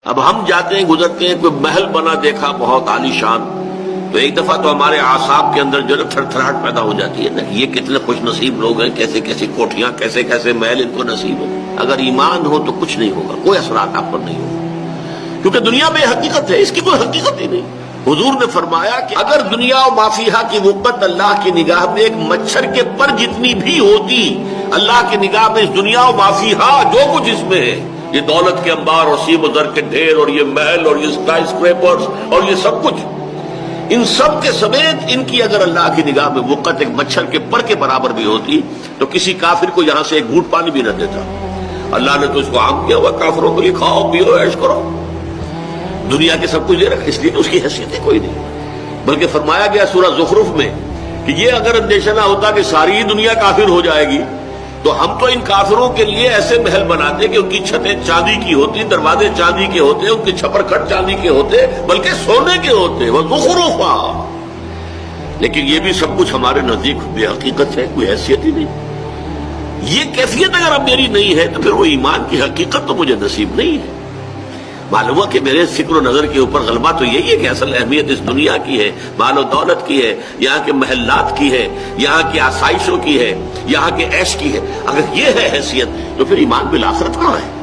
اب ہم جاتے ہیں گزرتے ہیں، کوئی محل بنا دیکھا بہت عالی شان، تو ایک دفعہ تو ہمارے اعصاب کے اندر جو ہے تھر تھراہٹ پیدا ہو جاتی ہے نا، یہ کتنے خوش نصیب لوگ ہیں، کیسے کیسی کوٹھیاں، کیسے کیسے محل ان کو نصیب ہے۔ اگر ایمان ہو تو کچھ نہیں ہوگا، کوئی اثرات آپ پر نہیں ہوگا، کیونکہ دنیا میں حقیقت ہے، اس کی کوئی حقیقت ہی نہیں۔ حضور نے فرمایا کہ اگر دنیا و مافیہا کی وقت اللہ کی نگاہ میں ایک مچھر کے پر جتنی بھی ہوتی، اللہ کی نگاہ میں اس دنیا و مافیہا جو کچھ اس میں ہے، یہ دولت کے انبار اور سیم و زر کے ڈھیر اور یہ محل اور یہ اسکائی اسکریپرز اور یہ سب کچھ، ان سب کے سمیت ان کی اگر اللہ کی نگاہ میں وقت ایک مچھر کے پر کے برابر بھی ہوتی تو کسی کافر کو یہاں سے ایک گھونٹ پانی بھی نہ دیتا۔ اللہ نے تو اس کو عام کیا ہوا، کافروں کو یہ کھاؤ پیو عیش کرو، دنیا کے سب کچھ دے رکھا، اس لیے اس کی حیثیت ہے کوئی نہیں۔ بلکہ فرمایا گیا سورہ زخرف میں کہ یہ اگر اندیشہ نہ ہوتا کہ ساری دنیا کافر ہو جائے گی تو ہم تو ان کافروں کے لیے ایسے محل بناتے کہ ان کی چھتیں چاندی کی ہوتی، دروازے چاندی کے ہوتے، ان کے چھپر کھٹ چاندی کے ہوتے، بلکہ سونے کے ہوتے، وہ زخرفا۔ لیکن یہ بھی سب کچھ ہمارے نزدیک بے حقیقت ہے، کوئی حیثیت ہی نہیں۔ یہ کیفیت اگر اب میری نہیں ہے تو پھر وہ ایمان کی حقیقت تو مجھے نصیب نہیں ہے۔ معلوم ہے کہ میرے فکر و نظر کے اوپر غلبہ تو یہی ہے کہ اصل اہمیت اس دنیا کی ہے، مال و دولت کی ہے، یہاں کے محلات کی ہے، یہاں کی آسائشوں کی ہے، یہاں کے عیش کی ہے۔ اگر یہ ہے حیثیت تو پھر ایمان بالآخرت کہاں ہے؟